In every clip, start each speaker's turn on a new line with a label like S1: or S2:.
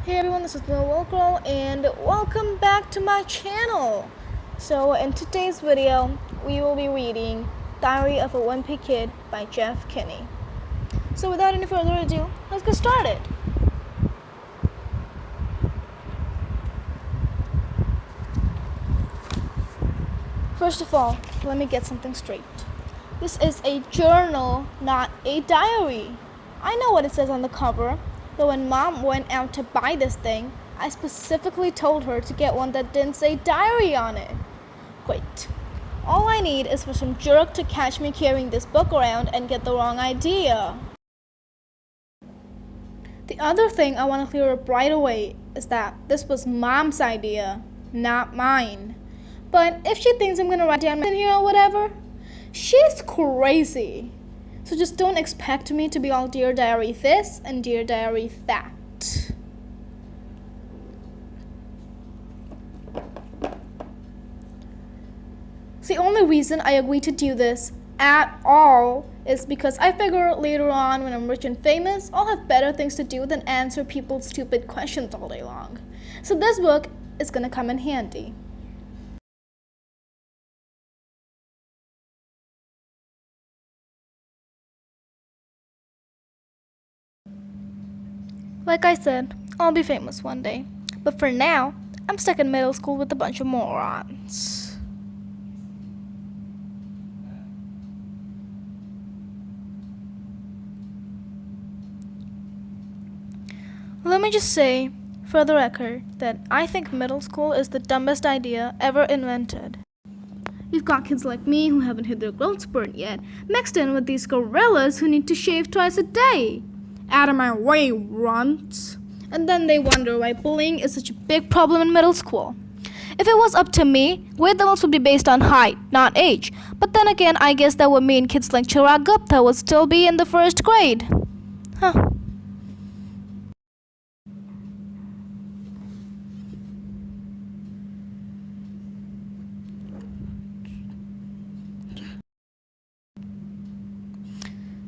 S1: Hey everyone, this is Little Girl and welcome back to my channel. So in today's video, we will be reading Diary of a Wimpy Kid by Jeff Kinney. So without any further ado, let's get started. First of all, let me get something straight. This is a journal, not a diary. I know what it says on the cover, but when Mom went out to buy this thing, I specifically told her to get one that didn't say diary on it. Great. All I need is for some jerk to catch me carrying this book around and get the wrong idea. The other thing I want to clear up right away is that this was Mom's idea, not mine. But if she thinks I'm gonna write down in here or whatever, she's crazy. So just don't expect me to be all Dear Diary this and Dear Diary that. The only reason I agreed to do this at all is because I figure later on when I'm rich and famous, I'll have better things to do than answer people's stupid questions all day long. So this book is gonna come in handy. Like I said, I'll be famous one day. But for now, I'm stuck in middle school with a bunch of morons. Let me just say, for the record, that I think middle school is the dumbest idea ever invented. You've got kids like me who haven't hit their growth spurt yet, mixed in with these gorillas who need to shave twice a day. Out of my way, runt. And then they wonder why bullying is such a big problem in middle school. If it was up to me, grade levels would be based on height, not age. But then again, I guess that would mean kids like Chirag Gupta would still be in the first grade. Huh.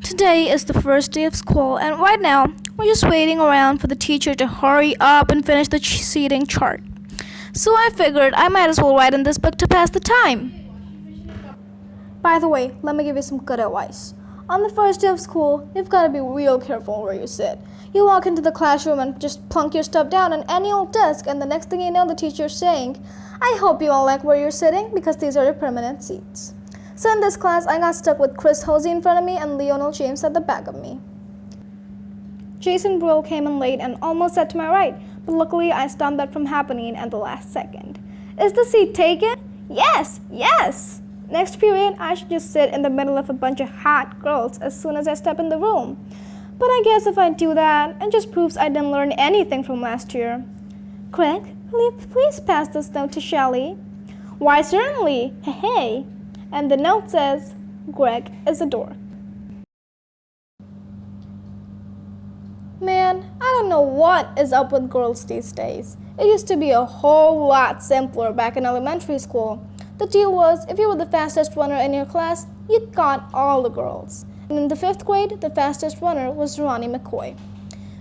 S1: Today is the first day of school, and right now, we're just waiting around for the teacher to hurry up and finish the seating chart. So I figured I might as well write in this book to pass the time. By the way, let me give you some good advice. On the first day of school, you've got to be real careful where you sit. You walk into the classroom and just plunk your stuff down on any old desk, and the next thing you know, the teacher's saying, "I hope you all like where you're sitting because these are your permanent seats." So in this class, I got stuck with Chris Hosey in front of me and Lionel James at the back of me. Jason Brill came in late and almost sat to my right, but luckily I stopped that from happening at the last second. Is the seat taken? Yes, yes! Next period, I should just sit in the middle of a bunch of hot girls as soon as I step in the room. But I guess if I do that, it just proves I didn't learn anything from last year. Craig, please pass this note to Shelley. Why, certainly. Hey. And the note says, Greg is a dork. Man, I don't know what is up with girls these days. It used to be a whole lot simpler back in elementary school. The deal was, if you were the fastest runner in your class, you got all the girls. And in the 5th grade, the fastest runner was Ronnie McCoy.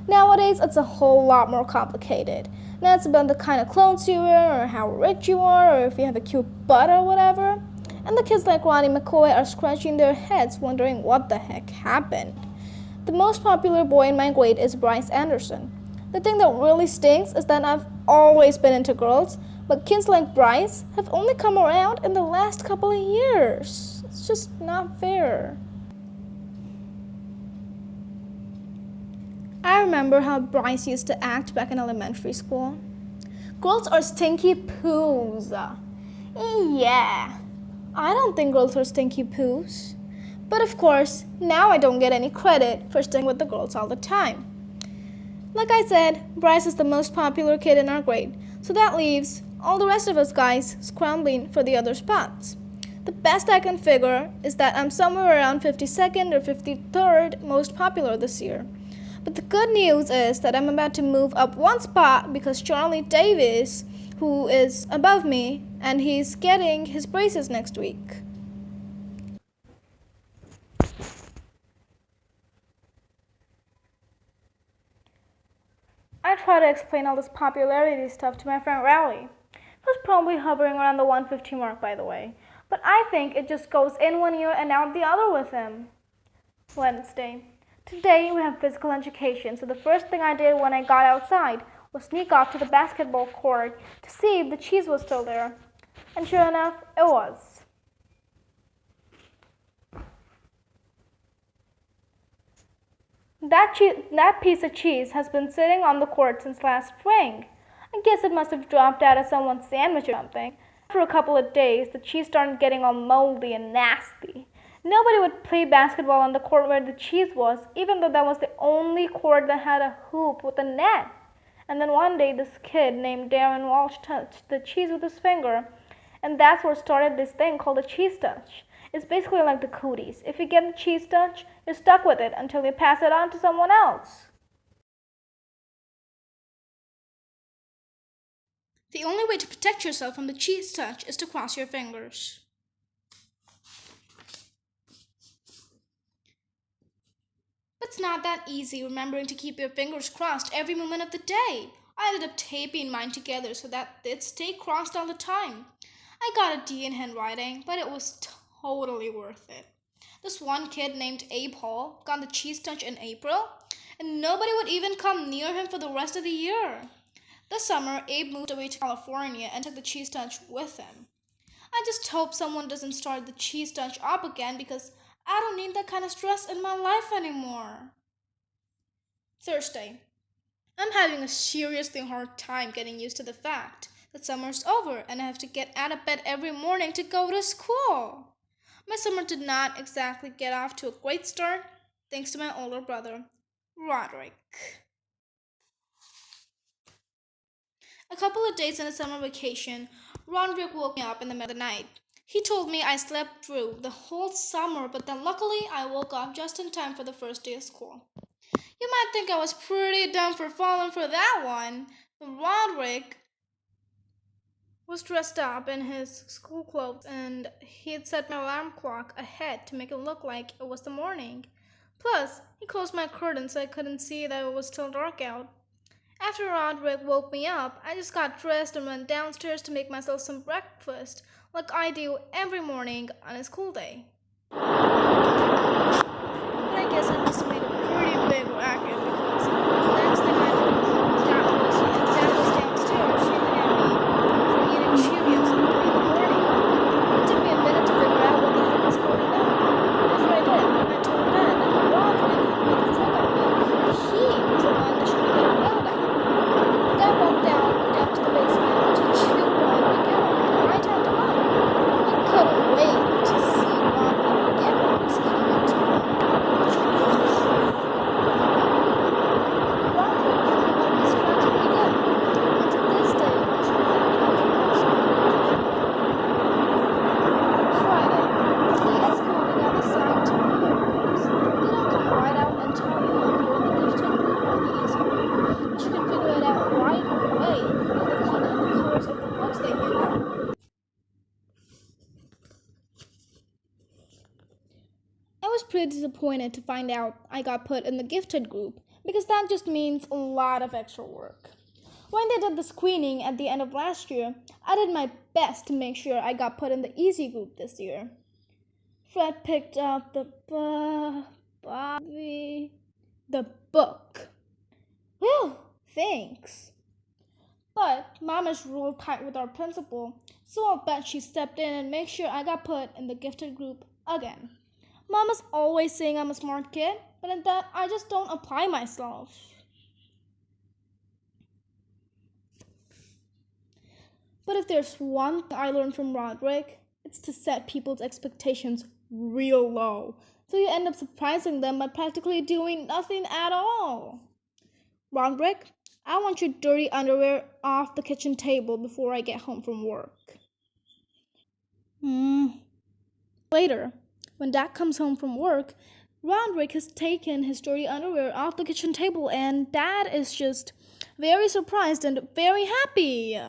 S1: Nowadays, it's a whole lot more complicated. Now it's about the kind of clothes you wear, or how rich you are, or if you have a cute butt or whatever. And the kids like Ronnie McCoy are scratching their heads wondering what the heck happened. The most popular boy in my grade is Bryce Anderson. The thing that really stinks is that I've always been into girls, but kids like Bryce have only come around in the last couple of years. It's just not fair. I remember how Bryce used to act back in elementary school. Girls are stinky poos. Yeah. I don't think girls are stinky poos. But of course, now I don't get any credit for staying with the girls all the time. Like I said, Bryce is the most popular kid in our grade, so that leaves all the rest of us guys scrambling for the other spots. The best I can figure is that I'm somewhere around 52nd or 53rd most popular this year. But the good news is that I'm about to move up one spot because Charlie Davis, who is above me, and he's getting his braces next week. I try tried to explain all this popularity stuff to my friend Rowley. He was probably hovering around the 150 mark, by the way. But I think it just goes in one ear and out the other with him. Wednesday. Today we have physical education, so the first thing I did when I got outside was sneak off to the basketball court to see if the cheese was still there. And sure enough, it was. That piece of cheese has been sitting on the court since last spring. I guess it must have dropped out of someone's sandwich or something. After a couple of days, the cheese started getting all moldy and nasty. Nobody would play basketball on the court where the cheese was, even though that was the only court that had a hoop with a net. And then one day, this kid named Darren Walsh touched the cheese with his finger, and that's what started this thing called a cheese touch. It's basically like the cooties. If you get the cheese touch, you're stuck with it until you pass it on to someone else. The only way to protect yourself from the cheese touch is to cross your fingers. But it's not that easy remembering to keep your fingers crossed every moment of the day. I ended up taping mine together so that they'd stay crossed all the time. I got a D in handwriting, but it was totally worth it. This one kid named Abe Hall got the cheese touch in April, and nobody would even come near him for the rest of the year. This summer, Abe moved away to California and took the cheese touch with him. I just hope someone doesn't start the cheese touch up again because I don't need that kind of stress in my life anymore. Thursday. I'm having a seriously hard time getting used to the fact that summer's over and I have to get out of bed every morning to go to school. My summer did not exactly get off to a great start, thanks to my older brother, Roderick. A couple of days in a summer vacation, Roderick woke me up in the middle of the night. He told me I slept through the whole summer, but then luckily I woke up just in time for the first day of school. You might think I was pretty dumb for falling for that one, but Roderick was dressed up in his school clothes and he had set my alarm clock ahead to make it look like it was the morning. Plus, he closed my curtain so I couldn't see that it was still dark out. After Roderick woke me up, I just got dressed and went downstairs to make myself some breakfast, like I do every morning on a school day. But I guess I must have made a pretty big racket because the next thing I knew, Dad was downstairs yelling at me for eating Cheerios at 3 in the morning. It took me a minute to figure out what the heck was going on. After I did, I told Dad that Roderick had made a trick on me. He was the one that should be getting yelled at. Dad walked down to the basement to chew Roderick out, and I turned to run. I couldn't wait to see Roderick get what was coming to him. Roderick really liked his tracks pretty good, and to this day, I should have told him also. Friday. At school, we got assigned to readers. They don't come right out and tell you if you're in the gifted group or the easy group, but you can figure it out right away by looking at the covers of the books they hand out. I was pretty disappointed to find out I got put in the gifted group because that just means a lot of extra work. When they did the screening at the end of last year, I did my best to make sure I got put in the easy group this year. Fred picked up the book. Well, thanks. But Mama's real tight with our principal, so I'll bet she stepped in and made sure I got put in the gifted group again. Mama's always saying I'm a smart kid, but in that I just don't apply myself. But if there's one thing I learned from Roderick, it's to set people's expectations real low, so you end up surprising them by practically doing nothing at all. Roderick, I want your dirty underwear off the kitchen table before I get home from work. Later, when Dad comes home from work, Roderick has taken his dirty underwear off the kitchen table and Dad is just very surprised and very happy.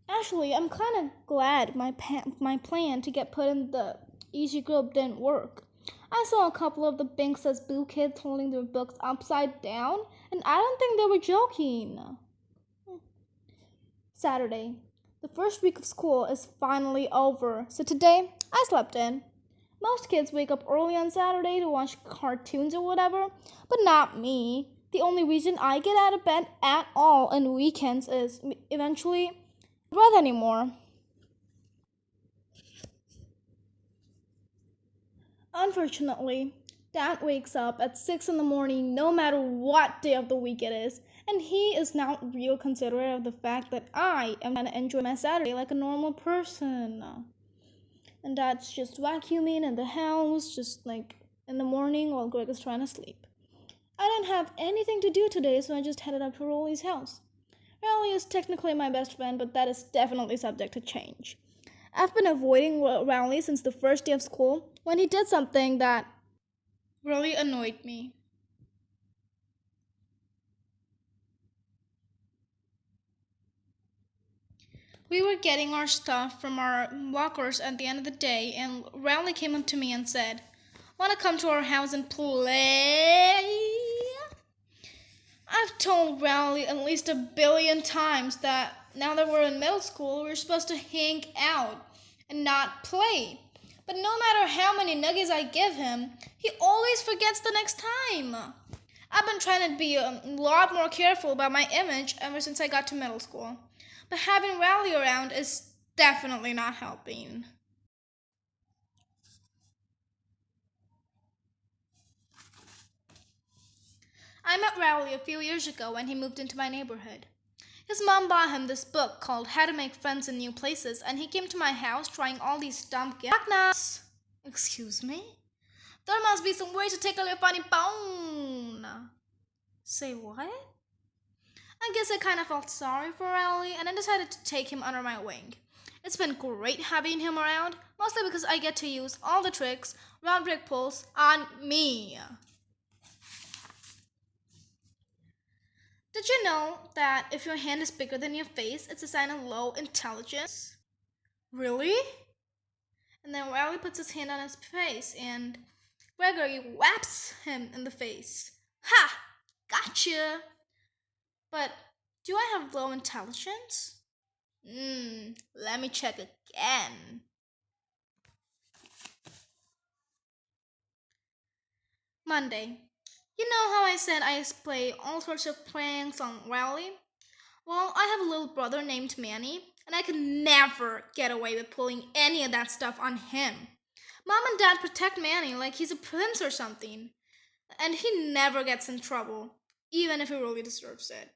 S1: Actually, I'm kind of glad my plan to get put in the easy group didn't work. I saw a couple of the pink says blue kids holding their books upside down, and I don't think they were joking. Saturday. The first week of school is finally over, so today I slept in. Most kids wake up early on Saturday to watch cartoons or whatever, but not me. The only reason I get out of bed at all on weekends is eventually breath anymore. Unfortunately, Dad wakes up at 6 in the morning no matter what day of the week it is, and he is not real considerate of the fact that I am gonna enjoy my Saturday like a normal person. And Dad's just vacuuming in the house, just like in the morning while Greg is trying to sleep. I didn't have anything to do today, so I just headed up to Rolly's house. Rolly is technically my best friend, but that is definitely subject to change. I've been avoiding Rowley since the first day of school when he did something that really annoyed me. We were getting our stuff from our lockers at the end of the day, and Rowley came up to me and said, "Want to come to our house and play?" I've told Rowley at least 1,000,000,000 times that now that we're in middle school, we're supposed to hang out and not play. But no matter how many nuggets I give him, he always forgets the next time. I've been trying to be a lot more careful about my image ever since I got to middle school. But having Rowley around is definitely not helping. I met Rowley a few years ago when he moved into my neighborhood. His mom bought him this book called How to Make Friends in New Places, and he came to my house trying all these dumb games. Excuse me? There must be some way to tickle your funny bone. Say what? I guess I kind of felt sorry for Rowley, and I decided to take him under my wing. It's been great having him around, mostly because I get to use all the tricks round brick pulls on me. Did you know that if your hand is bigger than your face, it's a sign of low intelligence? Really? And then Rowley puts his hand on his face, and Gregory whaps him in the face. Ha! Gotcha! But do I have low intelligence? Let me check again. Monday. You know how I said I play all sorts of pranks on Rowley? Well, I have a little brother named Manny, and I could never get away with pulling any of that stuff on him. Mom and Dad protect Manny like he's a prince or something, and he never gets in trouble, even if he really deserves it.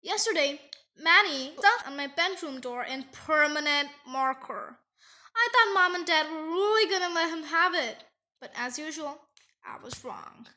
S1: Yesterday, Manny stuck on my bedroom door in permanent marker. I thought Mom and Dad were really gonna let him have it, but as usual, I was wrong.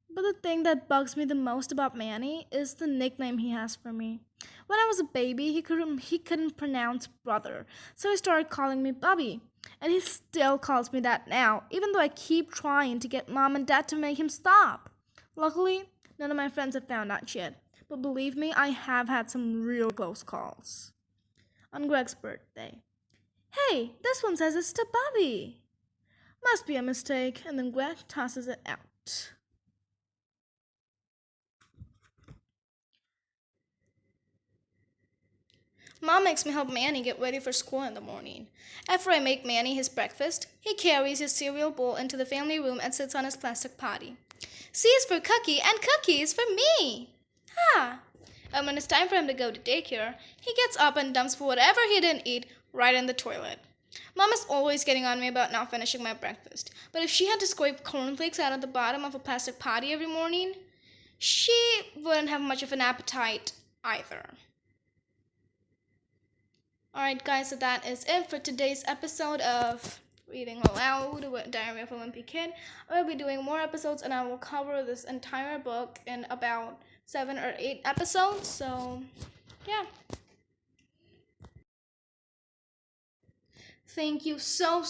S1: But the thing that bugs me the most about Manny is the nickname he has for me. When I was a baby, he couldn't pronounce brother, so he started calling me Bubby. And he still calls me that now, even though I keep trying to get Mom and Dad to make him stop. Luckily, none of my friends have found out yet, but believe me, I have had some real close calls. On Greg's birthday. "Hey, this one says it's to Bubby." Must be a mistake, and then Greg tosses it out. Mom makes me help Manny get ready for school in the morning. After I make Manny his breakfast, he carries his cereal bowl into the family room and sits on his plastic potty. C is for cookie, and cookie is for me. And when it's time for him to go to daycare, he gets up and dumps whatever he didn't eat right in the toilet. Mom is always getting on me about not finishing my breakfast, but if she had to scrape cornflakes out of the bottom of a plastic potty every morning, she wouldn't have much of an appetite either. Alright guys, so that is it for today's episode of Reading Aloud with Diary of a Wimpy Kid. I will be doing more episodes and I will cover this entire book in about 7 or 8 episodes, so yeah. Thank you so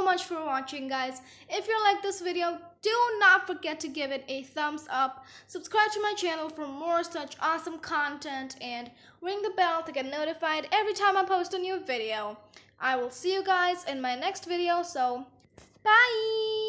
S1: much for watching, guys. If you like this video, do not forget to give it a thumbs up, subscribe to my channel for more such awesome content, and ring the bell to get notified every time I post a new video. I will see you guys in my next video, so bye!